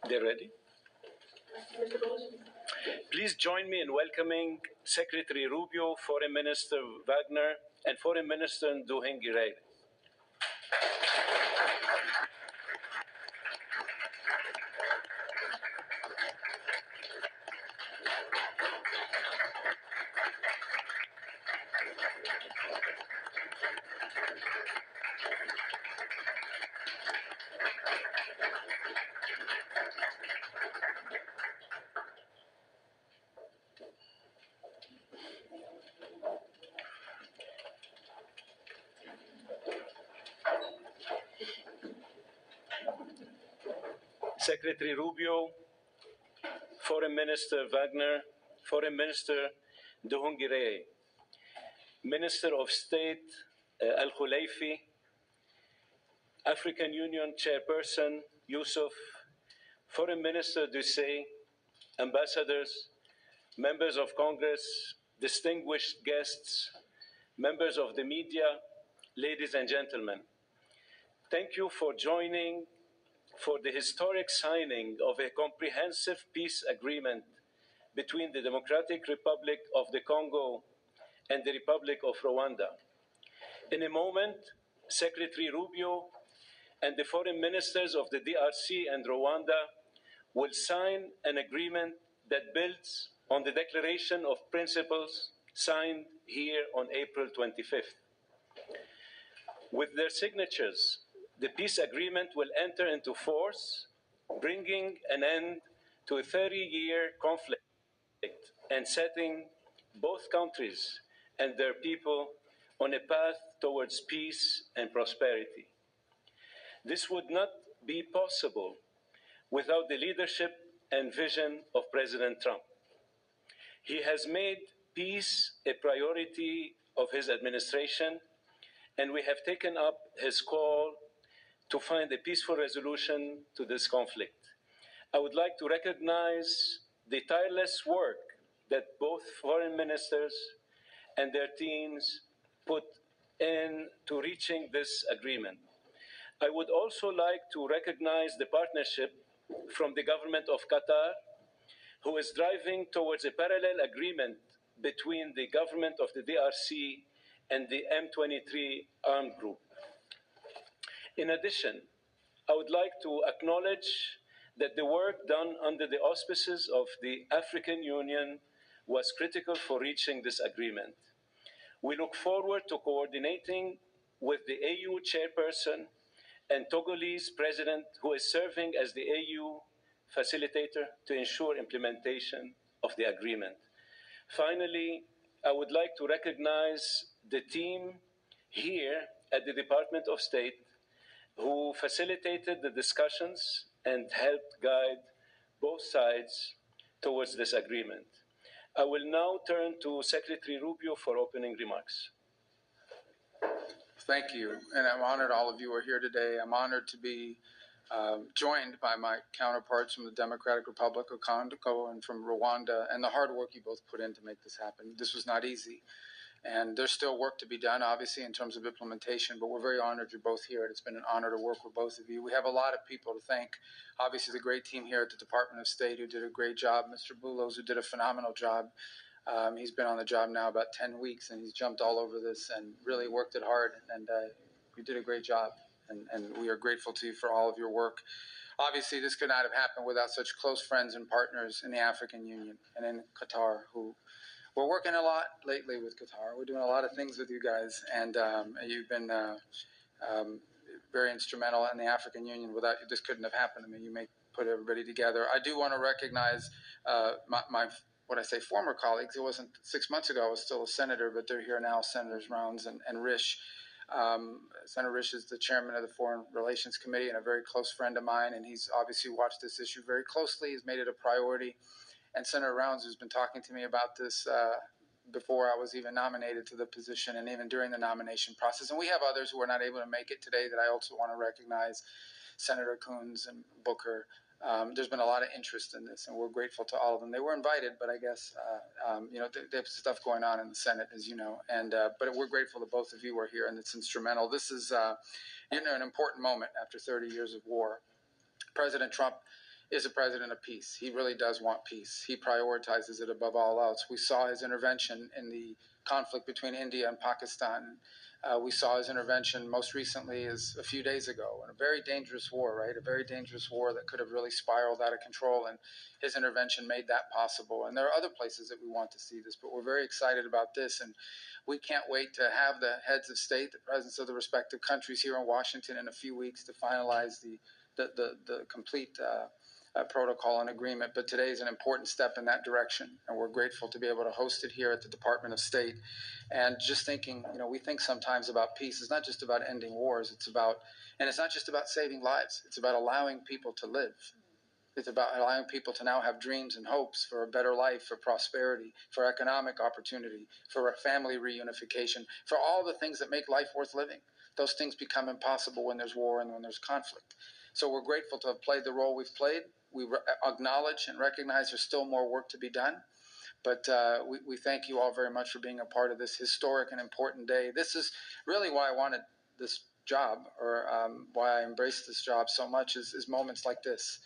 They're ready? Please join me in welcoming Secretary Rubio, Foreign Minister Wagner, and Foreign Minister Nduhungirehe. Secretary Rubio, Foreign Minister Wagner, Foreign Minister Nduhungirehe, Minister of State Al-Khulaifi, African Union Chairperson Yusuf, Foreign Minister Dusay, ambassadors, members of Congress, distinguished guests, members of the media, ladies and gentlemen. Thank you for joining for the historic signing of a comprehensive peace agreement between the Democratic Republic of the Congo and the Republic of Rwanda. In a moment, Secretary Rubio and the foreign ministers of the DRC and Rwanda will sign an agreement that builds on the Declaration of Principles signed here on April 25th. With their signatures, the peace agreement will enter into force, bringing an end to a 30-year conflict and setting both countries and their people on a path towards peace and prosperity. This would not be possible without the leadership and vision of President Trump. He has made peace a priority of his administration, and we have taken up his call to find a peaceful resolution to this conflict. I would like to recognize the tireless work that both foreign ministers and their teams put into reaching this agreement. I would also like to recognize the partnership from the government of Qatar, who is driving towards a parallel agreement between the government of the DRC and the M23 armed group. In addition, I would like to acknowledge that the work done under the auspices of the African Union was critical for reaching this agreement. We look forward to coordinating with the AU chairperson and Togolese president, who is serving as the AU facilitator to ensure implementation of the agreement. Finally, I would like to recognize the team here at the Department of State who facilitated the discussions and helped guide both sides towards this agreement. I will now turn to Secretary Rubio for opening remarks. Thank you, and I'm honored all of you are here today. I'm honored to be joined by my counterparts from the Democratic Republic of Congo and from Rwanda, and the hard work you both put in to make this happen. This was not easy. And there's still work to be done, obviously, in terms of implementation, but we're very honored you're both here. It's been an honor to work with both of you. We have a lot of people to thank. Obviously, the great team here at the Department of State who did a great job. Mr. Bulos, who did a phenomenal job. He's been on the job now about 10 weeks, and he's jumped all over this and really worked it hard. And you did a great job, and we are grateful to you for all of your work. Obviously, this could not have happened without such close friends and partners in the African Union and in Qatar, who we're working a lot lately with Qatar. We're doing a lot of things with you guys, and you've been very instrumental in the African Union. Without you, this couldn't have happened. I mean, you put everybody together. I do want to recognize my what I say former colleagues. It wasn't 6 months ago. I was still a senator, but they're here now, Senators Rounds and Risch. Senator Risch is the chairman of the Foreign Relations Committee and a very close friend of mine, and he's obviously watched this issue very closely. He's made it a priority. And Senator Rounds, who's been talking to me about this before I was even nominated to the position and even during the nomination process. And we have others who are not able to make it today that I also want to recognize, Senator Coons and Booker. There's been a lot of interest in this, and we're grateful to all of them. They were invited, but I guess, there's stuff going on in the Senate, as you know. But we're grateful that both of you are here, and it's instrumental. This is, an important moment after 30 years of war. President Trump is a president of peace. He really does want peace. He prioritizes it above all else. We saw his intervention in the conflict between India and Pakistan. We saw his intervention most recently as a few days ago in a very dangerous war, right? A very dangerous war that could have really spiraled out of control, and his intervention made that possible. And there are other places that we want to see this, but we're very excited about this, and we can't wait to have the heads of state, the presidents of the respective countries here in Washington in a few weeks to finalize the complete protocol and agreement. But today is an important step in that direction, and we're grateful to be able to host it here at the Department of State. And just thinking, we think sometimes about peace. It's not just about ending wars. It's not just about saving lives. It's about allowing people to live. It's about allowing people to now have dreams and hopes for a better life, for prosperity, for economic opportunity, for a family reunification, for all the things that make life worth living. Those things become impossible when there's war and when there's conflict. So we're grateful to have played the role we've played. We acknowledge and recognize there's still more work to be done. But we thank you all very much for being a part of this historic and important day. This is really why I wanted this job, or why I embraced this job so much, is moments like this.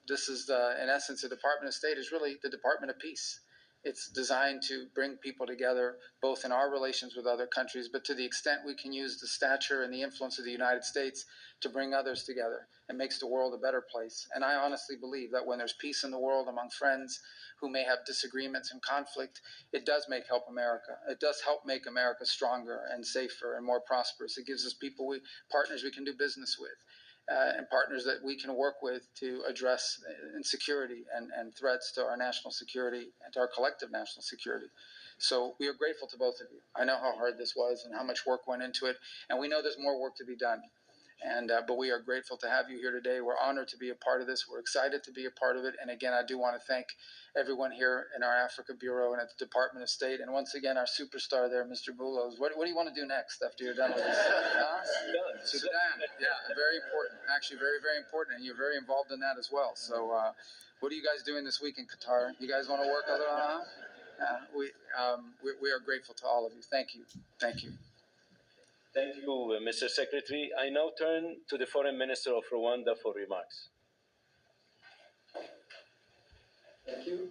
This is, in essence, the Department of State is really the Department of Peace. It's designed to bring people together, both in our relations with other countries, but to the extent we can use the stature and the influence of the United States to bring others together. It makes the world a better place. And I honestly believe that when there's peace in the world among friends who may have disagreements and conflict, it does help America. It does help make America stronger and safer and more prosperous. It gives us partners we can do business with. And partners that we can work with to address insecurity and threats to our national security and to our collective national security. So we are grateful to both of you. I know how hard this was and how much work went into it, and we know there's more work to be done. But we are grateful to have you here today. We're honored to be a part of this. We're excited to be a part of it. And again, I do want to thank everyone here in our Africa Bureau and at the Department of State. And once again, our superstar there, Mr. Bulos. What do you want to do next after you're done with this? Sudan. Yeah, very important. Actually, very, very important. And you're very involved in that as well. So what are you guys doing this week in Qatar? You guys want to work other we are grateful to all of you. Thank you. Thank you. Thank you, Mr. Secretary. I now turn to the Foreign Minister of Rwanda for remarks. Thank you.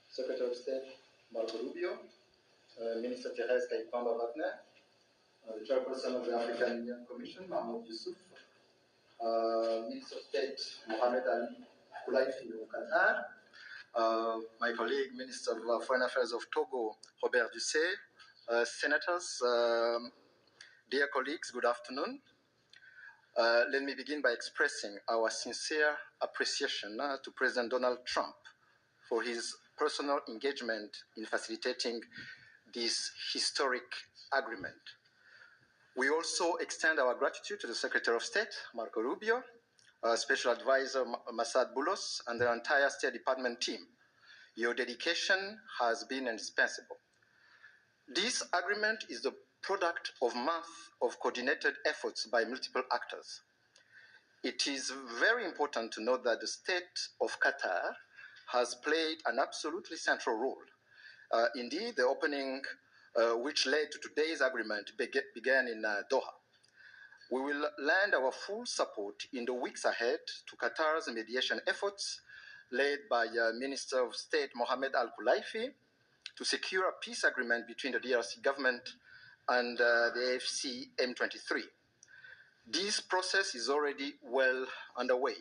Secretary of State Marco Rubio, Minister Therese Kayipamba-Wagner, the Chairperson of the African Union Commission, Mahmoud Yusuf, Minister of State Mohamed Ali Koulaifi of Qatar, my colleague, Minister of Foreign Affairs of Togo, Robert Dussey, Senators, dear colleagues, good afternoon. Let me begin by expressing our sincere appreciation to President Donald Trump for his personal engagement in facilitating this historic agreement. We also extend our gratitude to the Secretary of State, Marco Rubio, Special Advisor Masad Boulos, and the entire State Department team. Your dedication has been indispensable. This agreement is the product of months of coordinated efforts by multiple actors. It is very important to note that the state of Qatar has played an absolutely central role. Indeed, the opening, which led to today's agreement, began in Doha. We will lend our full support in the weeks ahead to Qatar's mediation efforts, led by Minister of State Mohamed Al-Koulaifi, to secure a peace agreement between the DRC government and the AFC M23. This process is already well underway.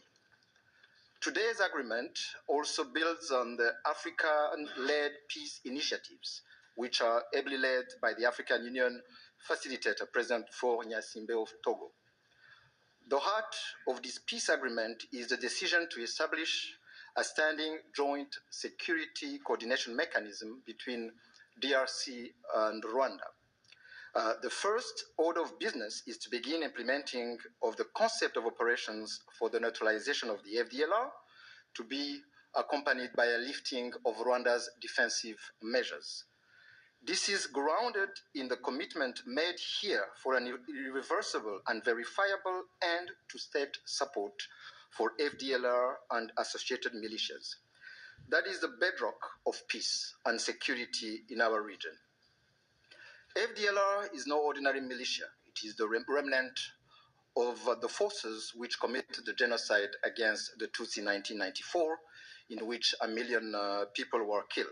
Today's agreement also builds on the African-led peace initiatives, which are ably led by the African Union facilitator, President Faure Gnassingbé of Togo. The heart of this peace agreement is the decision to establish a standing joint security coordination mechanism between DRC and Rwanda. The first order of business is to begin implementing of the concept of operations for the neutralization of the FDLR, to be accompanied by a lifting of Rwanda's defensive measures. This is grounded in the commitment made here for an irreversible and verifiable end to state support for FDLR and associated militias. That is the bedrock of peace and security in our region. FDLR is no ordinary militia. It is the remnant of the forces which committed the genocide against the Tutsi in 1994, in which 1 million people were killed.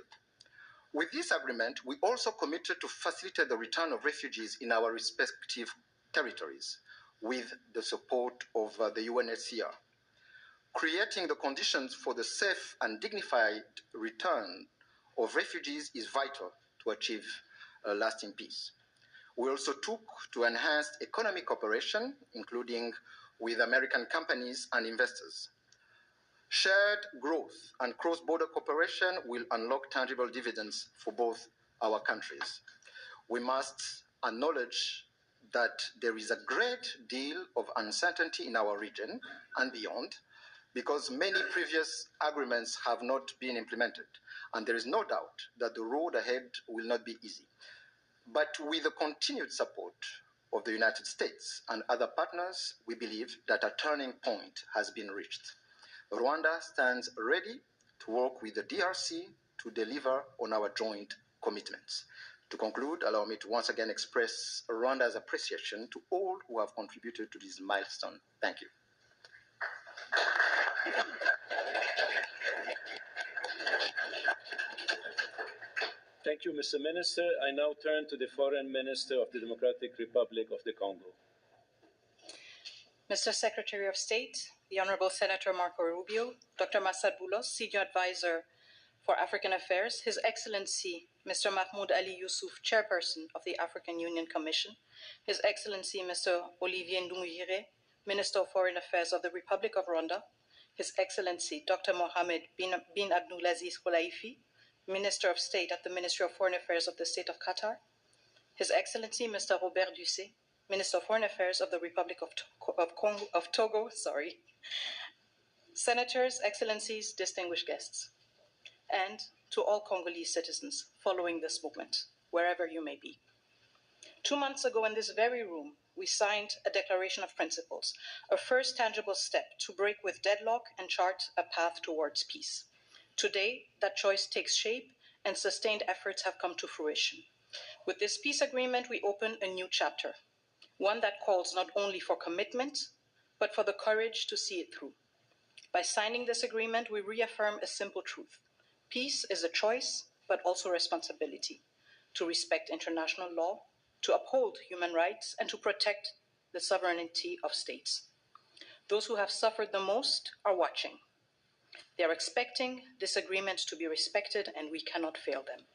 With this agreement, we also committed to facilitate the return of refugees in our respective territories with the support of the UNHCR. Creating the conditions for the safe and dignified return of refugees is vital to achieve lasting peace. We also took to enhance economic cooperation, including with American companies and investors. Shared growth and cross-border cooperation will unlock tangible dividends for both our countries. We must acknowledge that there is a great deal of uncertainty in our region and beyond, because many previous agreements have not been implemented, and there is no doubt that the road ahead will not be easy. But with the continued support of the United States and other partners, we believe that a turning point has been reached. Rwanda stands ready to work with the DRC to deliver on our joint commitments. To conclude, allow me to once again express Rwanda's appreciation to all who have contributed to this milestone. Thank you. Thank you, Mr. Minister. I now turn to the Foreign Minister of the Democratic Republic of the Congo. Mr. Secretary of State, the Honorable Senator Marco Rubio, Dr. Massad Boulos, Senior Advisor for African Affairs, His Excellency Mr. Mahmoud Ali Yusuf, Chairperson of the African Union Commission, His Excellency Mr. Olivier Nduhungirehe, Minister of Foreign Affairs of the Republic of Rwanda, His Excellency Dr. Mohamed bin Abdulaziz Khulaifi, Minister of State at the Ministry of Foreign Affairs of the State of Qatar, His Excellency Mr. Robert Dussé, Minister of Foreign Affairs of the Republic of Togo, Senators, Excellencies, distinguished guests, and to all Congolese citizens following this movement, wherever you may be. 2 months ago in this very room, we signed a Declaration of Principles, a first tangible step to break with deadlock and chart a path towards peace. Today, that choice takes shape and sustained efforts have come to fruition. With this peace agreement, we open a new chapter, one that calls not only for commitment, but for the courage to see it through. By signing this agreement, we reaffirm a simple truth. Peace is a choice, but also responsibility, to respect international law, to uphold human rights, and to protect the sovereignty of states. Those who have suffered the most are watching. They are expecting this agreement to be respected, and we cannot fail them.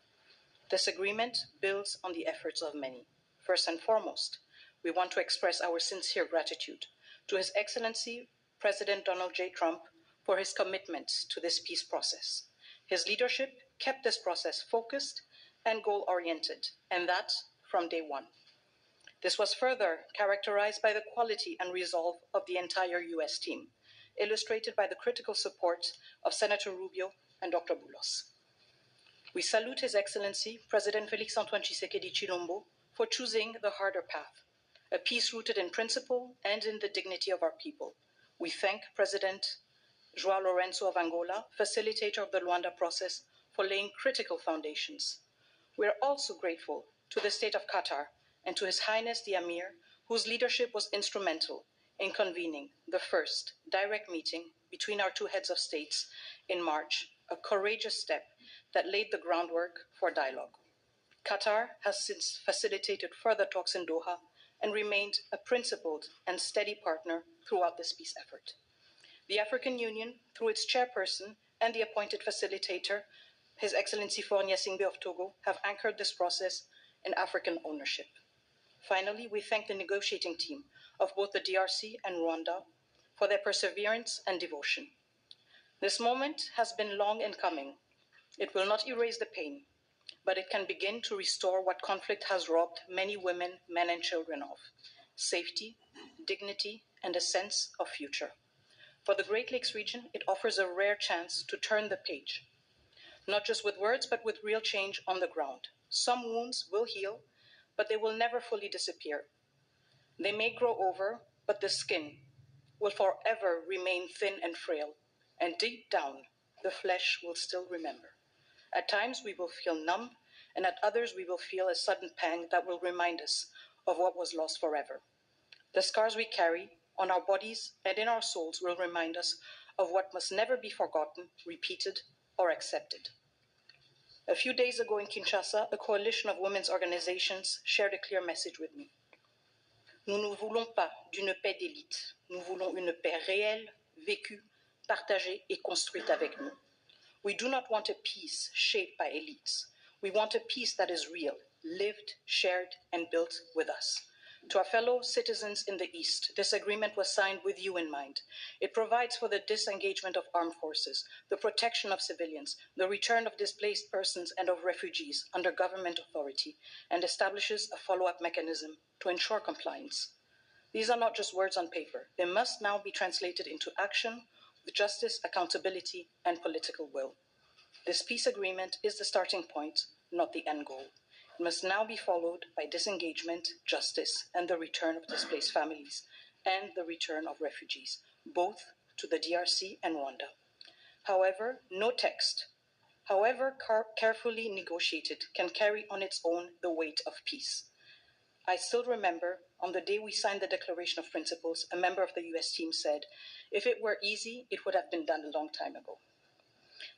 This agreement builds on the efforts of many. First and foremost, we want to express our sincere gratitude to His Excellency President Donald J. Trump for his commitment to this peace process. His leadership kept this process focused and goal-oriented, and that from day one. This was further characterized by the quality and resolve of the entire US team, illustrated by the critical support of Senator Rubio and Dr. Boulos. We salute His Excellency President Félix-Antoine Tshisekedi Chilombo for choosing the harder path, a peace rooted in principle and in the dignity of our people. We thank President João Lourenço of Angola, facilitator of the Luanda process, for laying critical foundations. We are also grateful to the State of Qatar and to His Highness the Emir, whose leadership was instrumental in convening the first direct meeting between our two heads of states in March, a courageous step that laid the groundwork for dialogue. Qatar has since facilitated further talks in Doha and remained a principled and steady partner throughout this peace effort. The African Union, through its chairperson and the appointed facilitator, His Excellency Faure Gnassingbé of Togo, have anchored this process in African ownership. Finally, we thank the negotiating team of both the DRC and Rwanda for their perseverance and devotion. This moment has been long in coming. It will not erase the pain, but it can begin to restore what conflict has robbed many women, men, and children of: safety, dignity, and a sense of future. For the Great Lakes region, it offers a rare chance to turn the page, not just with words, but with real change on the ground. Some wounds will heal, but they will never fully disappear. They may grow over, but the skin will forever remain thin and frail, and deep down, the flesh will still remember. At times we will feel numb, and at others we will feel a sudden pang that will remind us of what was lost forever. The scars we carry on our bodies and in our souls will remind us of what must never be forgotten, repeated, or accepted. A few days ago in Kinshasa, a coalition of women's organizations shared a clear message with me. Nous ne voulons pas d'une paix d'élite. Nous voulons une paix réelle, vécue, partagée et construite avec nous. We do not want a peace shaped by elites. We want a peace that is real, lived, shared, and built with us. To our fellow citizens in the East, this agreement was signed with you in mind. It provides for the disengagement of armed forces, the protection of civilians, the return of displaced persons and of refugees under government authority, and establishes a follow-up mechanism to ensure compliance. These are not just words on paper. They must now be translated into action with justice, accountability, and political will. This peace agreement is the starting point, not the end goal. It must now be followed by disengagement, justice, and the return of displaced families, and the return of refugees, both to the DRC and Rwanda. However, no text, however carefully negotiated, can carry on its own the weight of peace. I still remember, on the day we signed the Declaration of Principles, a member of the US team said, "If it were easy, it would have been done a long time ago."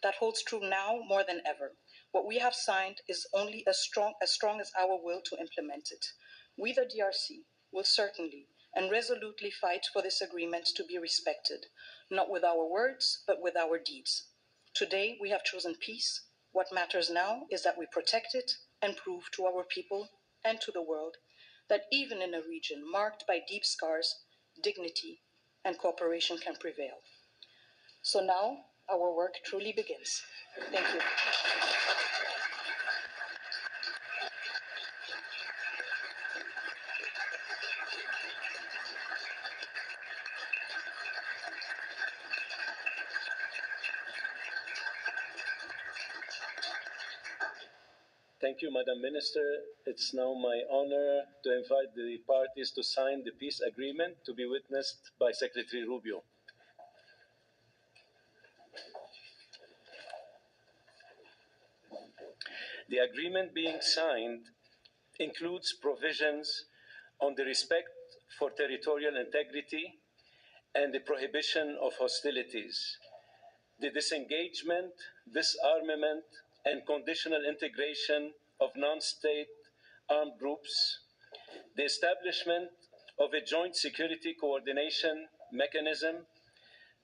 That holds true now more than ever. What we have signed is only as strong as our will to implement it. We, the DRC, will certainly and resolutely fight for this agreement to be respected, not with our words, but with our deeds. Today, we have chosen peace. What matters now is that we protect it and prove to our people and to the world that even in a region marked by deep scars, dignity and cooperation can prevail. So now, our work truly begins. Thank you. Thank you, Madam Minister. It's now my honor to invite the parties to sign the peace agreement to be witnessed by Secretary Rubio. The agreement being signed includes provisions on the respect for territorial integrity and the prohibition of hostilities, the disengagement, disarmament, and conditional integration of non-state armed groups, the establishment of a joint security coordination mechanism,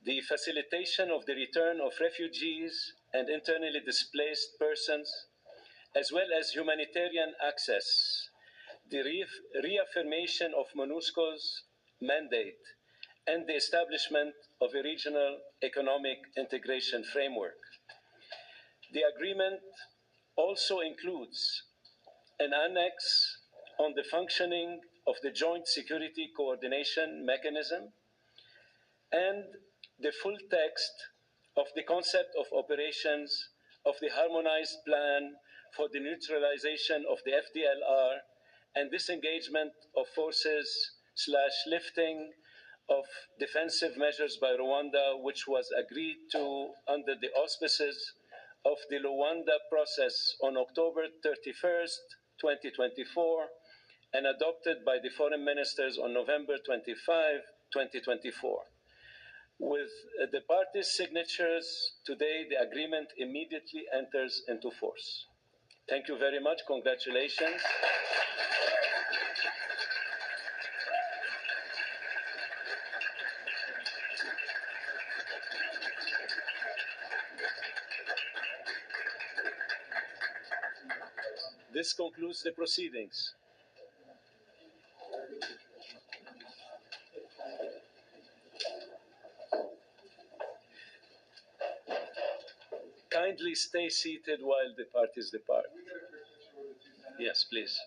the facilitation of the return of refugees and internally displaced persons, as well as humanitarian access, the reaffirmation of MONUSCO's mandate, and the establishment of a regional economic integration framework. The agreement also includes an annex on the functioning of the Joint Security Coordination Mechanism and the full text of the concept of operations of the Harmonized Plan for the Neutralization of the FDLR and disengagement of forces / lifting of defensive measures by Rwanda, which was agreed to under the auspices of the Luanda process on October 31st, 2024, and adopted by the foreign ministers on November 25, 2024. With the parties' signatures today, the agreement immediately enters into force. Thank you very much. Congratulations. This concludes the proceedings. Kindly stay seated while the parties depart. Yes, please.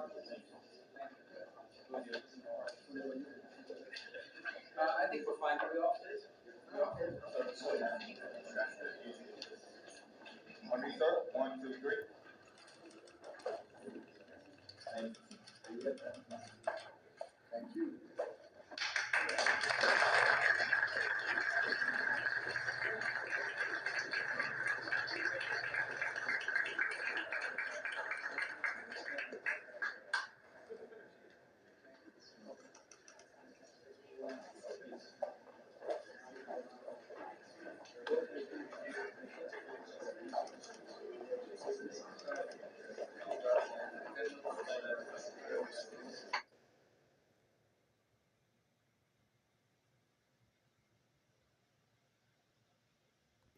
I think we're fine. Are we off, please? On me, sir. 1, 2, 3. Thank you.